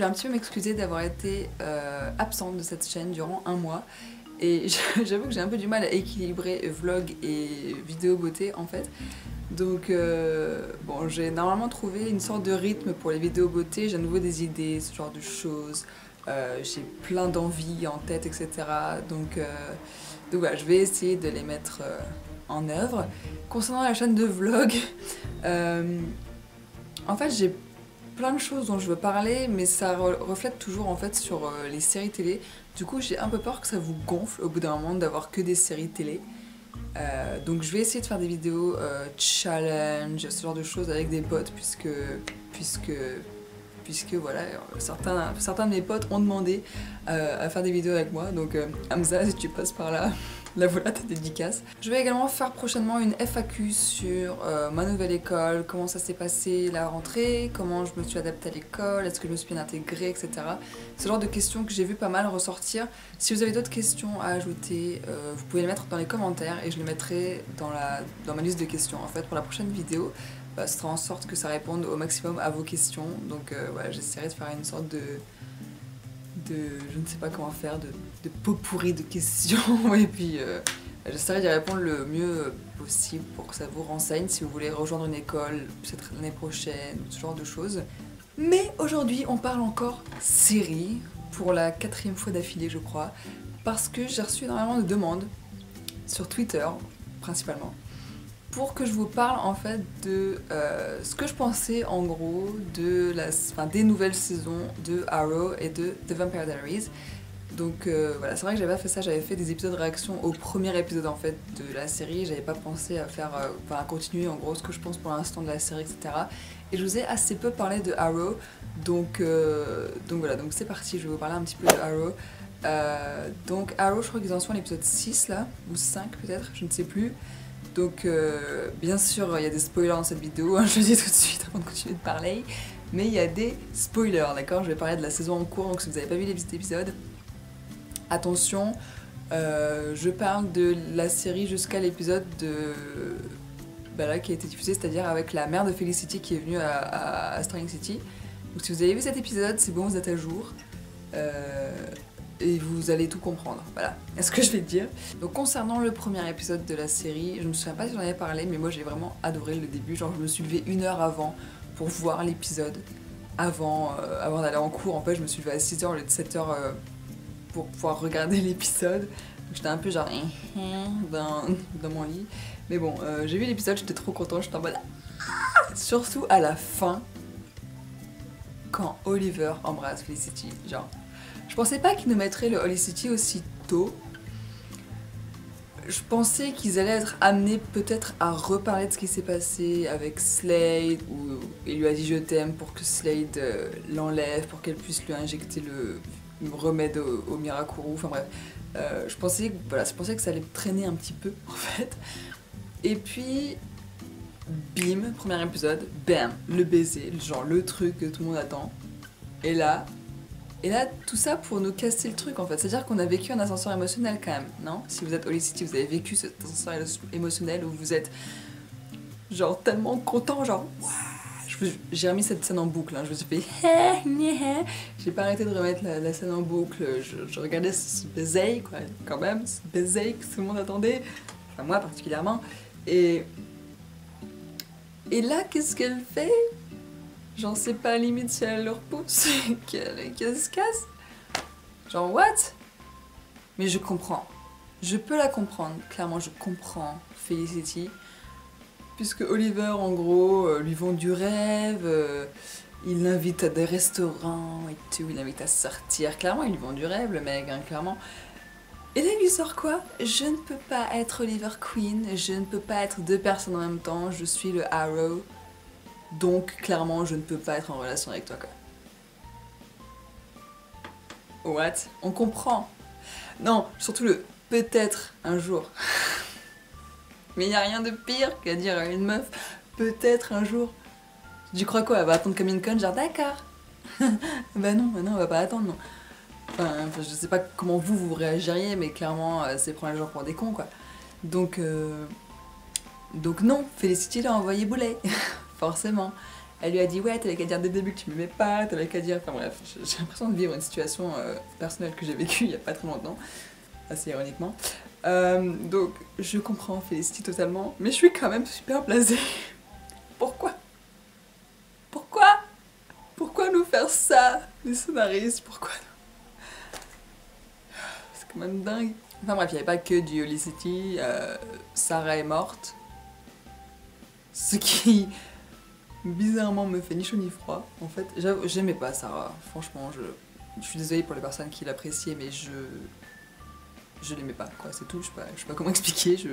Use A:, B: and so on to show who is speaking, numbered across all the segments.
A: voulais un petit peu m'excuser d'avoir été absente de cette chaîne durant un mois. Et j'avoue que j'ai un peu du mal à équilibrer vlog et vidéo beauté en fait. Donc bon, j'ai normalement trouvé une sorte de rythme pour les vidéos beauté, j'ai à nouveau des idées, ce genre de choses. J'ai plein d'envies en tête, etc. Donc voilà, je vais essayer de les mettre en œuvre. Concernant la chaîne de vlog, en fait j'ai plein de choses dont je veux parler, mais ça reflète toujours en fait sur les séries télé. Du coup j'ai un peu peur que ça vous gonfle au bout d'un moment d'avoir que des séries télé. Donc je vais essayer de faire des vidéos challenge, ce genre de choses avec des potes puisque voilà, certains de mes potes ont demandé à faire des vidéos avec moi. Donc Hamza, si tu passes par là, la voilà ta dédicace. Je vais également faire prochainement une FAQ sur ma nouvelle école, comment ça s'est passé la rentrée, comment je me suis adaptée à l'école, est-ce que je me suis bien intégrée, etc. Ce genre de questions que j'ai vu pas mal ressortir. Si vous avez d'autres questions à ajouter, vous pouvez les mettre dans les commentaires et je les mettrai dans ma liste de questions. En fait, pour la prochaine vidéo, ce sera en sorte que ça réponde au maximum à vos questions. Donc voilà, j'essaierai de faire une sorte de je ne sais pas comment faire, de pot pourri de questions et puis j'essaierai d'y répondre le mieux possible pour que ça vous renseigne si vous voulez rejoindre une école, peut-être l'année prochaine, ce genre de choses. Mais aujourd'hui on parle encore série, pour la 4e fois d'affilée je crois, parce que j'ai reçu énormément de demandes sur Twitter principalement, pour que je vous parle en fait de ce que je pensais en gros des nouvelles saisons de Arrow et de The Vampire Diaries. Donc voilà, c'est vrai que j'avais pas fait ça, j'avais fait des épisodes de réaction au premier épisode en fait de la série, j'avais pas pensé à faire, à continuer en gros ce que je pense pour l'instant de la série, etc. Et je vous ai assez peu parlé de Arrow, donc voilà, donc c'est parti, je vais vous parler un petit peu de Arrow. Donc Arrow, je crois qu'ils en sont à l'épisode 6 là, ou 5 peut-être, je ne sais plus. Donc bien sûr il y a des spoilers dans cette vidéo, hein, je le dis tout de suite avant de continuer de parler, mais il y a des spoilers, d'accord? Je vais parler de la saison en cours, donc si vous n'avez pas vu les petits épisodes, attention, je parle de la série jusqu'à l'épisode là, qui a été diffusé, c'est-à-dire avec la mère de Felicity qui est venue à Starling City. Donc si vous avez vu cet épisode, c'est bon, vous êtes à jour. Et vous allez tout comprendre, voilà, est-ce que je vais te dire. Donc concernant le premier épisode de la série, je me souviens pas si j'en avais parlé, mais moi j'ai vraiment adoré le début, genre je me suis levée 1 heure avant pour voir l'épisode, avant d'aller en cours. En fait je me suis levée à 6h au lieu de 7h pour pouvoir regarder l'épisode. J'étais un peu genre dans mon lit, mais bon, j'ai vu l'épisode, j'étais trop contente, j'étais en mode surtout à la fin, quand Oliver embrasse Felicity, genre... Je pensais pas qu'ils nous mettraient le Holy City aussi tôt. Je pensais qu'ils allaient être amenés peut-être à reparler de ce qui s'est passé avec Slade, où il lui a dit je t'aime pour que Slade l'enlève, pour qu'elle puisse lui injecter le remède au Mirakuru, enfin bref. Je pensais que ça allait traîner un petit peu en fait. Et puis, bim, premier épisode, bam, le baiser, genre le truc que tout le monde attend. Et là, tout ça pour nous casser le truc en fait. C'est-à-dire qu'on a vécu un ascenseur émotionnel quand même, non? Si vous êtes Holy City, vous avez vécu cet ascenseur émotionnel où vous êtes genre tellement content, genre j'ai remis cette scène en boucle, hein. Je me suis fait j'ai pas arrêté de remettre la scène en boucle, je regardais ce baiser quoi, quand même, ce baiser que tout le monde attendait, enfin moi particulièrement. Et là qu'est-ce qu'elle fait? J'en sais pas limite si elle leur pousse, qu'elle se casse. Genre what? Mais je comprends. Je peux la comprendre, clairement je comprends Felicity. Puisque Oliver en gros lui vend du rêve, il l'invite à des restaurants et tout, il l'invite à sortir. Clairement il lui vend du rêve le mec, hein, clairement. Et là il lui sort quoi? Je ne peux pas être Oliver Queen, je ne peux pas être 2 personnes en même temps, je suis le Arrow. Donc, clairement, je ne peux pas être en relation avec toi, quoi. What? On comprend. Non, surtout le peut-être un jour. Mais il n'y a rien de pire qu'à dire à une meuf peut-être un jour. Tu crois quoi? Elle va attendre comme une conne, genre d'accord. Bah non, on va pas attendre, non. Enfin, je sais pas comment vous réagiriez, mais clairement, c'est prendre les gens pour des cons, quoi. Donc non, Felicity l'a envoyé boulet. Forcément. Elle lui a dit ouais, t'avais qu'à dire dès le début que tu m'aimais pas, t'avais qu'à dire... Enfin bref, j'ai l'impression de vivre une situation personnelle que j'ai vécue il y a pas très longtemps, assez ironiquement. Donc je comprends Felicity totalement, mais je suis quand même super blasée. Pourquoi? Pourquoi nous faire ça, les scénaristes? Pourquoi? C'est quand même dingue. Enfin bref, il n'y avait pas que du Holicity, Sarah est morte. Ce qui, bizarrement, me fait ni chaud ni froid. En fait, j'aimais pas Sarah. Franchement, je suis désolée pour les personnes qui l'appréciaient, mais je l'aimais pas, quoi. C'est tout, je sais pas comment expliquer, je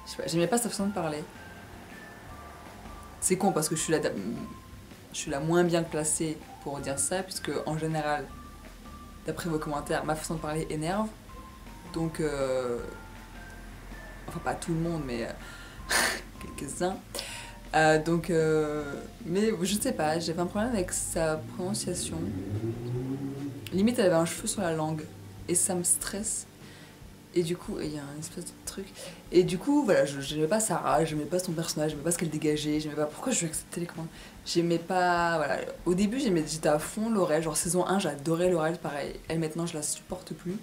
A: sais pas, j'aimais pas sa façon de parler. C'est con parce que je suis la moins bien placée pour dire ça, puisque en général, d'après vos commentaires, ma façon de parler énerve. Donc, enfin pas tout le monde, mais quelques-uns. Mais je sais pas, j'avais un problème avec sa prononciation. Limite, elle avait un cheveu sur la langue, et ça me stresse. Et du coup, il y a un espèce de truc. Et du coup, voilà, j'aimais pas Sarah, j'aimais pas son personnage, j'aimais pas ce qu'elle dégageait, j'aimais pas pourquoi je lui acceptais les commandes. J'aimais pas. Voilà. Au début, j'étais à fond Laurel, genre saison 1, j'adorais Laurel, pareil. Elle, maintenant, je la supporte plus.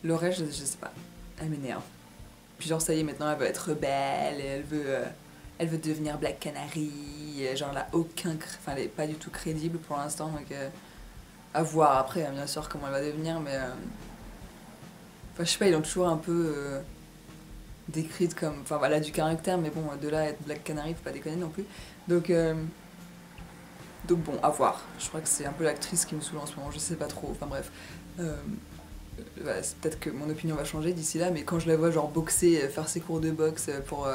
A: Laurel, je sais pas, elle m'énerve. Puis, genre, ça y est, maintenant, elle veut être rebelle, et elle veut devenir Black Canary. Genre, elle a aucun. Enfin, elle est pas du tout crédible pour l'instant, donc. À voir après, hein, bien sûr, comment elle va devenir, mais. Enfin, je sais pas, ils l'ont toujours un peu décrite comme... Enfin, voilà, du caractère, mais bon, de là à être Black Canary, faut pas déconner non plus. Donc bon, à voir. Je crois que c'est un peu l'actrice qui me saoule en ce moment, je sais pas trop. Enfin bref. Voilà, peut-être que mon opinion va changer d'ici là, mais quand je la vois genre boxer, faire ses cours de boxe pour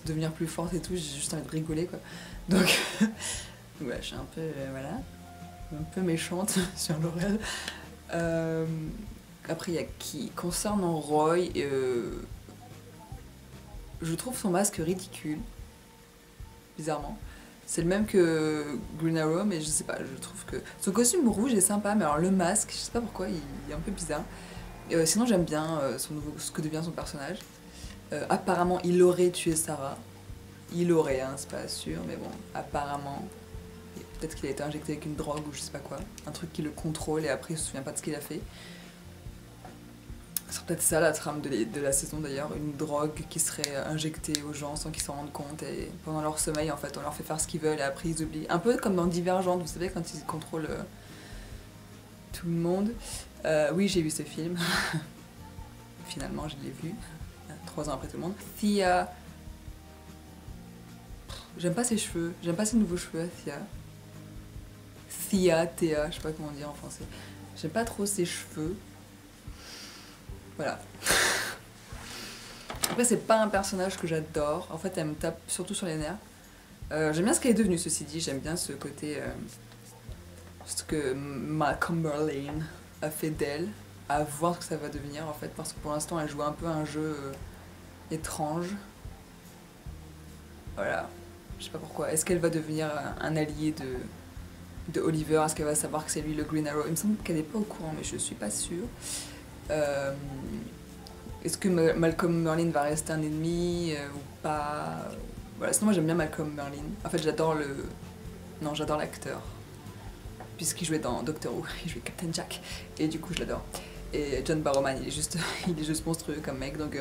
A: devenir plus forte et tout, j'ai juste envie de rigoler, quoi. Donc, voilà, je suis un peu, voilà, un peu méchante sur Laurel. Après, il y a qui? Concernant Roy, je trouve son masque ridicule, bizarrement. C'est le même que Green Arrow, mais je sais pas, je trouve que... Son costume rouge est sympa, mais alors le masque, je sais pas pourquoi, il est un peu bizarre. Sinon, j'aime bien ce que devient son personnage. Apparemment, il aurait tué Sarah. Il aurait, hein, c'est pas sûr, mais bon, apparemment. Peut-être qu'il a été injecté avec une drogue ou je sais pas quoi. Un truc qui le contrôle et après il se souvient pas de ce qu'il a fait. C'est peut-être ça la trame de la saison d'ailleurs, une drogue qui serait injectée aux gens sans qu'ils s'en rendent compte et pendant leur sommeil en fait on leur fait faire ce qu'ils veulent et après ils oublient. Un peu comme dans Divergente, vous savez quand ils contrôlent tout le monde. Oui j'ai vu ce film, finalement je l'ai vu, 3 ans après tout le monde. Thea, j'aime pas ses cheveux, j'aime pas ses nouveaux cheveux à Thea, je sais pas comment dire en français. J'aime pas trop ses cheveux. Voilà. Après, c'est pas un personnage que j'adore. En fait, elle me tape surtout sur les nerfs. J'aime bien ce qu'elle est devenue, ceci dit. J'aime bien ce côté... ce que Malcolm Merlyn a fait d'elle. À voir ce que ça va devenir, en fait. Parce que pour l'instant, elle joue un peu un jeu étrange. Voilà. Je sais pas pourquoi. Est-ce qu'elle va devenir un allié de Oliver? Est-ce qu'elle va savoir que c'est lui le Green Arrow? Il me semble qu'elle est pas au courant, mais je suis pas sûre. Est-ce que Malcolm Merlyn va rester un ennemi ou pas? Voilà, sinon moi j'aime bien Malcolm Merlyn. En fait j'adore j'adore l'acteur. Puisqu'il jouait dans Doctor Who, il jouait Captain Jack. Et du coup je l'adore. Et John Barrowman, il est juste monstrueux comme mec. Donc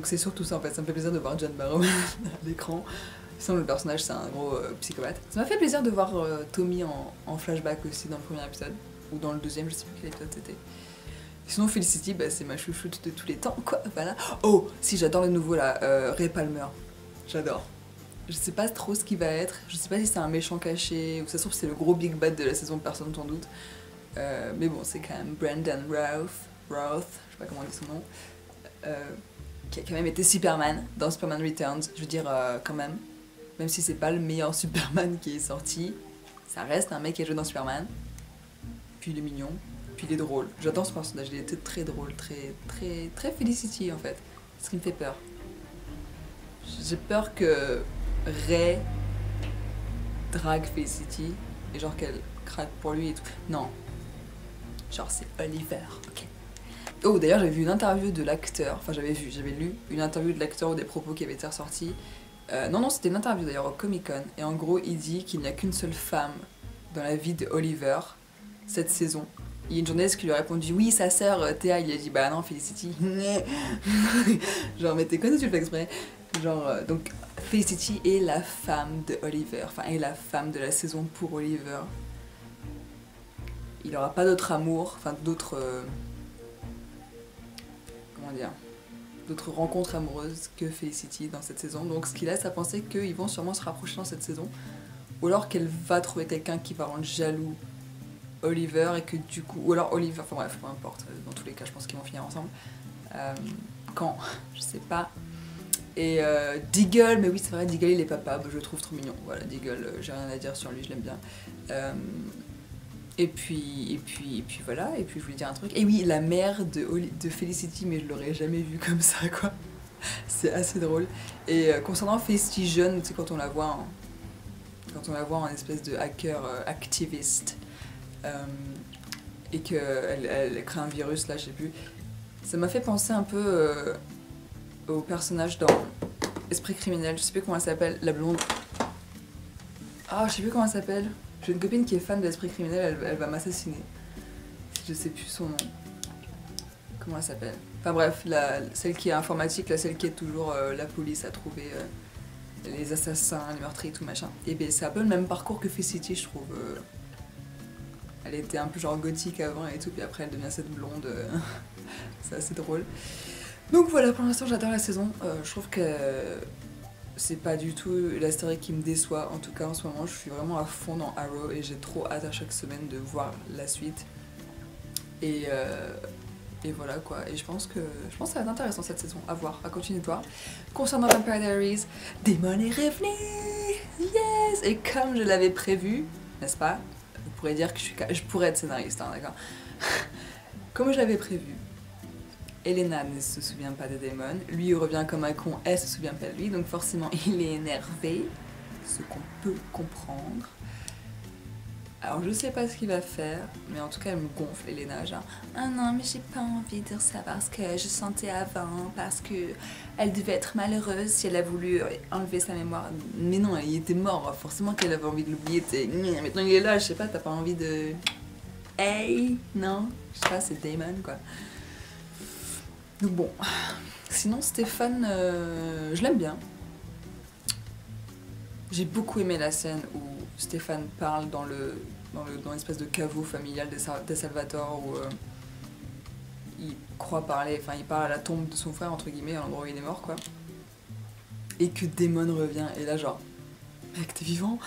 A: c'est surtout ça en fait, ça me fait plaisir de voir John Barrowman à l'écran. Sinon le personnage c'est un gros psychopathe. Ça m'a fait plaisir de voir Tommy en flashback aussi dans le premier épisode. Ou dans le deuxième, je sais plus quel épisode c'était. Sinon Felicity, bah, c'est ma chouchoute de tous les temps, quoi, voilà. Oh, si, j'adore le nouveau, là, Ray Palmer. J'adore. Je sais pas trop ce qu'il va être, je sais pas si c'est un méchant caché, ou ça se trouve c'est le gros big bad de la saison, personne sans doute. Mais bon, c'est quand même Brandon Routh, je sais pas comment on dit son nom, qui a quand même été Superman dans Superman Returns, je veux dire, quand même si c'est pas le meilleur Superman qui est sorti, ça reste un mec qui a joué dans Superman, puis il est mignon. Puis il est drôle. J'adore ce personnage, il était très drôle, très Felicity en fait. Ce qui me fait peur. J'ai peur que Ray drague Felicity et genre qu'elle craque pour lui et tout. Non. Genre c'est Oliver, ok. Oh d'ailleurs j'avais vu une interview de l'acteur, enfin j'avais lu une interview de l'acteur ou des propos qui avaient été ressortis Non, c'était une interview d'ailleurs au Comic Con. Et en gros, il dit qu'il n'y a qu'une seule femme dans la vie de Oliver cette saison. Il y a une journaliste qui lui a répondu oui, sa sœur Théa. Il a dit bah non, Felicity. Genre, mais t'es connu, tu le fais exprès. Genre, donc Felicity est la femme de Oliver. Enfin, est la femme de la saison pour Oliver. Il n'aura pas d'autre amour, enfin d'autres. Comment dire, d'autres rencontres amoureuses que Felicity dans cette saison, donc ce qui laisse à penser qu'ils vont sûrement se rapprocher dans cette saison, ou alors qu'elle va trouver quelqu'un qui va rendre jaloux Oliver et que du coup, ou alors Oliver, enfin bref, peu importe, dans tous les cas je pense qu'ils vont finir ensemble. Quand je sais pas. Et Deagle, mais oui c'est vrai, Deagle il est papa, je le trouve trop mignon, voilà, Deagle, j'ai rien à dire sur lui, je l'aime bien. Et puis voilà, et puis je voulais dire un truc. Et oui, la mère de Felicity, mais je l'aurais jamais vue comme ça, quoi. C'est assez drôle. Et concernant Felicity jeune, tu sais, quand on la voit en espèce de hacker activiste, et qu'elle crée un virus, là, je sais plus, ça m'a fait penser un peu au personnage dans Esprit criminel, je sais plus comment elle s'appelle, la blonde. Ah, je sais plus comment elle s'appelle. J'ai une copine qui est fan de l'Esprit criminel, elle va m'assassiner. Je sais plus son nom. Comment elle s'appelle? Enfin bref, celle qui est informatique, celle qui aide toujours la police à trouver les assassins, les meurtriers et tout machin. Et bien c'est un peu le même parcours que Felicity, je trouve. Elle était un peu genre gothique avant et tout, puis après elle devient cette blonde. C'est assez drôle. Donc voilà, pour l'instant j'adore la saison. Je trouve que c'est pas du tout la série qui me déçoit, en tout cas en ce moment je suis vraiment à fond dans Arrow et j'ai trop hâte à chaque semaine de voir la suite. Et voilà quoi, et je pense que ça va être intéressant cette saison, à voir, à continuer de voir. Concernant Vampire Diaries, Damon est revenu, yes. Et comme je l'avais prévu, n'est-ce pas, vous pourrez dire que je pourrais être scénariste, hein, d'accord. Comme je l'avais prévu, Elena ne se souvient pas de Damon, lui il revient comme un con, elle se souvient pas de lui, donc forcément il est énervé, ce qu'on peut comprendre. Alors je sais pas ce qu'il va faire, mais en tout cas elle me gonfle, Elena, genre ah non mais j'ai pas envie de dire ça parce que je sentais avant, parce que elle devait être malheureuse si elle a voulu enlever sa mémoire. Mais non, il était mort, forcément qu'elle avait envie de l'oublier, maintenant il est là, je sais pas, t'as pas envie de... Hey, non, je sais pas, c'est Damon quoi. Donc bon, sinon Stéphane, je l'aime bien. J'ai beaucoup aimé la scène où Stéphane parle dans l'espèce de caveau familial de Salvatore où il croit parler, enfin il parle à la tombe de son frère entre guillemets, à l'endroit où il est mort quoi. Et que Damon revient et là genre, mec t'es vivant.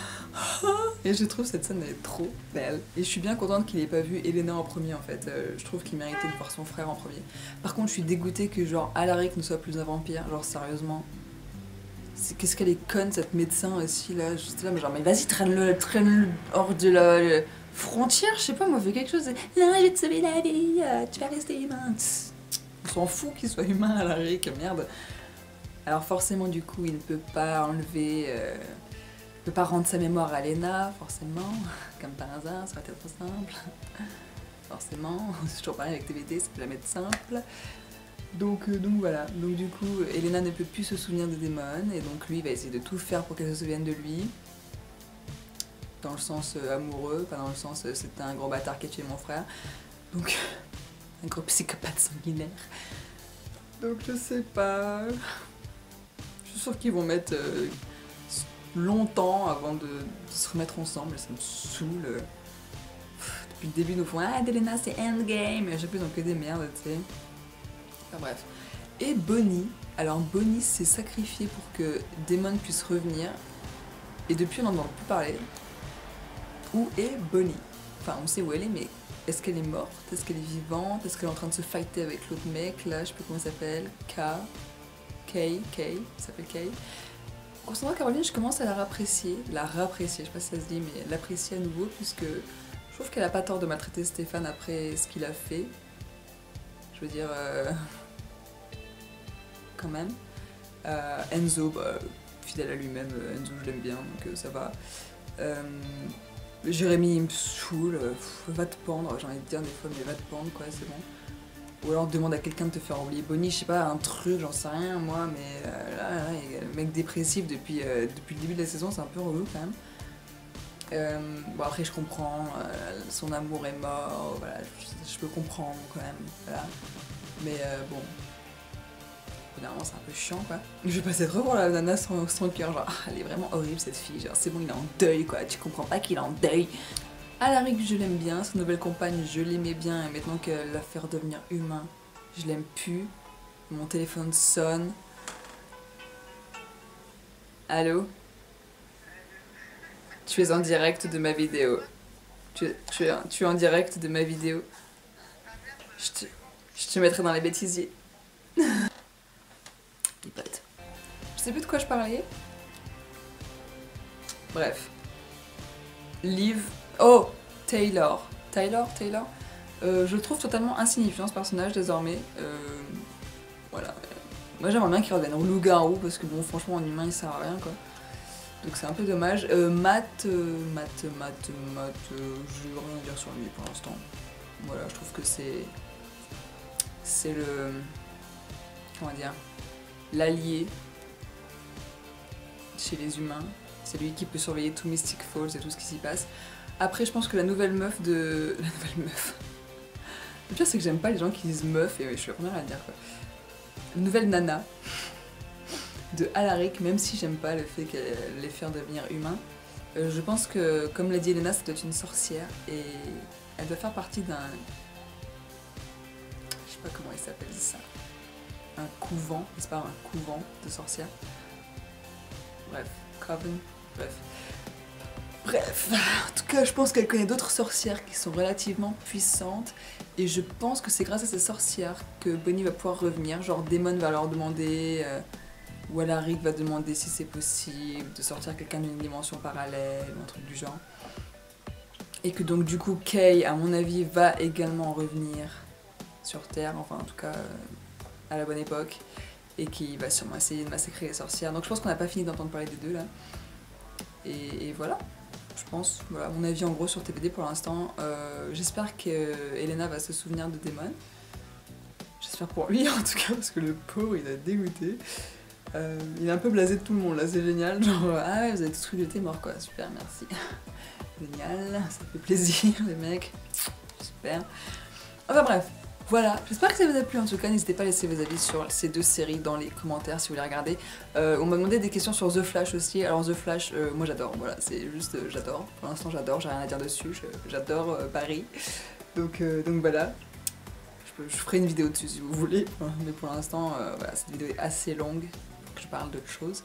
A: Et je trouve cette scène elle est trop belle. Et je suis bien contente qu'il ait pas vu Elena en premier en fait. Je trouve qu'il méritait de voir son frère en premier. Par contre je suis dégoûtée que genre Alaric ne soit plus un vampire, genre sérieusement. Qu'est-ce qu'elle est conne cette médecin aussi là, juste là, mais genre mais vas-y traîne-le hors de la frontière, je sais pas moi, fais quelque chose. Non, je vais te sauver la vie, tu vas rester humain. On s'en fout qu'il soit humain Alaric, merde. Alors forcément du coup il ne peut pas enlever, il peut pas rendre sa mémoire à Lena, forcément, comme par hasard, ça va être trop simple. Forcément, c'est toujours pareil avec TVT, ça peut jamais être simple. Donc voilà, donc du coup Elena ne peut plus se souvenir de Damon et donc lui il va essayer de tout faire pour qu'elle se souvienne de lui. Dans le sens amoureux, pas dans le sens c'était un gros bâtard qui a tué mon frère. Donc un gros psychopathe sanguinaire. Donc je sais pas. Je suis sûre qu'ils vont mettre longtemps avant de se remettre ensemble, ça me saoule. Depuis le début ils nous font ah Elena c'est endgame, et à chaque fois ils ont que des merdes, tu sais. Enfin bref. Et Bonnie, alors Bonnie s'est sacrifiée pour que Damon puisse revenir, et depuis on n'en entend plus parler. Où est Bonnie? Enfin on sait où elle est, mais est-ce qu'elle est morte? Est-ce qu'elle est vivante? Est-ce qu'elle est en train de se fighter avec l'autre mec là, je sais plus comment il s'appelle, Kay, il s'appelle Kay. Concernant Caroline, je commence à la réapprécier, je sais pas si ça se dit, mais l'apprécier à nouveau, puisque je trouve qu'elle a pas tort de maltraiter Stéphane après ce qu'il a fait. Je veux dire, quand même. Enzo, bah, fidèle à lui-même, Enzo je l'aime bien, donc ça va. Jérémy il me saoule, va te pendre, j'ai envie de dire des fois, mais va te pendre quoi, c'est bon. Ou alors demande à quelqu'un de te faire oublier Bonnie, je sais pas, un truc, j'en sais rien moi, mais là, le mec dépressif depuis le début de la saison, c'est un peu relou quand même. Bon après je comprends, son amour est mort, voilà, je peux comprendre quand même, voilà. Mais bon, évidemment c'est un peu chiant quoi. Je vais passer trop pour la nana sans cœur, genre elle est vraiment horrible cette fille, genre c'est bon il est en deuil quoi, tu comprends pas qu'il est en deuil. Alaric je l'aime bien, sa nouvelle compagne je l'aimais bien et maintenant qu'elle l'a fait redevenir humain, je l'aime plus. Mon téléphone sonne. Allô? Tu es en direct de ma vidéo. Tu es en direct de ma vidéo. Je te mettrai dans les bêtisiers. Les potes. Je sais plus de quoi je parlais. Bref. Liv. Oh! Taylor. Taylor? Je le trouve totalement insignifiant ce personnage désormais. Voilà. Moi j'aimerais bien qu'il revienne en loup-garou parce que bon franchement en humain il sert à rien quoi. Donc c'est un peu dommage. Matt, je vais rien dire sur lui pour l'instant. Voilà, je trouve que c'est le, comment dire, l'allié chez les humains. C'est lui qui peut surveiller tout Mystic Falls et tout ce qui s'y passe. Après je pense que la nouvelle meuf de... La nouvelle meuf... Le pire c'est que j'aime pas les gens qui disent meuf et je suis la première à le dire quoi. La nouvelle nana de Alaric, même si j'aime pas le fait qu'elle les faire devenir humains, je pense que, comme l'a dit Elena, ça doit être une sorcière et elle doit faire partie d'un... Je sais pas comment il s'appelle ça. Un couvent, n'est-ce pas, un couvent de sorcières. Bref, coven, bref, en tout cas je pense qu'elle connaît d'autres sorcières qui sont relativement puissantes et je pense que c'est grâce à ces sorcières que Bonnie va pouvoir revenir, genre Damon va leur demander, ou Alaric va demander si c'est possible de sortir quelqu'un d'une dimension parallèle ou un truc du genre. Et que donc du coup Kay, à mon avis, va également revenir sur Terre, enfin en tout cas à la bonne époque, et qui va sûrement essayer de massacrer les sorcières. Donc je pense qu'on n'a pas fini d'entendre parler des deux là. Et voilà. Je pense, voilà mon avis en gros sur TPD pour l'instant. J'espère que Elena va se souvenir de Damon. J'espère pour lui en tout cas parce que le pauvre il a dégoûté. Il est un peu blasé de tout le monde là, c'est génial. Genre ah ouais vous avez tous cru que j'étais mort quoi, super merci. Génial, ça fait plaisir les mecs. Super. Enfin bref. Voilà, j'espère que ça vous a plu en tout cas, n'hésitez pas à laisser vos avis sur ces deux séries dans les commentaires si vous les regardez. On m'a demandé des questions sur The Flash aussi, alors The Flash, moi j'adore, voilà, c'est juste, j'adore, pour l'instant j'adore, j'ai rien à dire dessus, j'adore Barry, donc voilà, je ferai une vidéo dessus si vous voulez, mais pour l'instant, voilà, cette vidéo est assez longue, pour que je parle d'autre chose.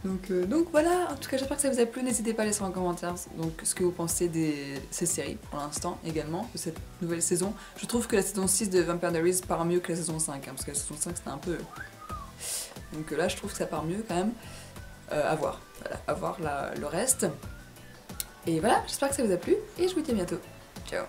A: Donc voilà, en tout cas j'espère que ça vous a plu, n'hésitez pas à laisser en commentaire donc, ce que vous pensez de ces séries pour l'instant également, de cette nouvelle saison. Je trouve que la saison 6 de Vampire Diaries part mieux que la saison 5, hein, parce que la saison 5 c'était un peu... Donc là je trouve que ça part mieux quand même, à voir, voilà, à voir le reste. Et voilà, j'espère que ça vous a plu et je vous dis à bientôt, ciao.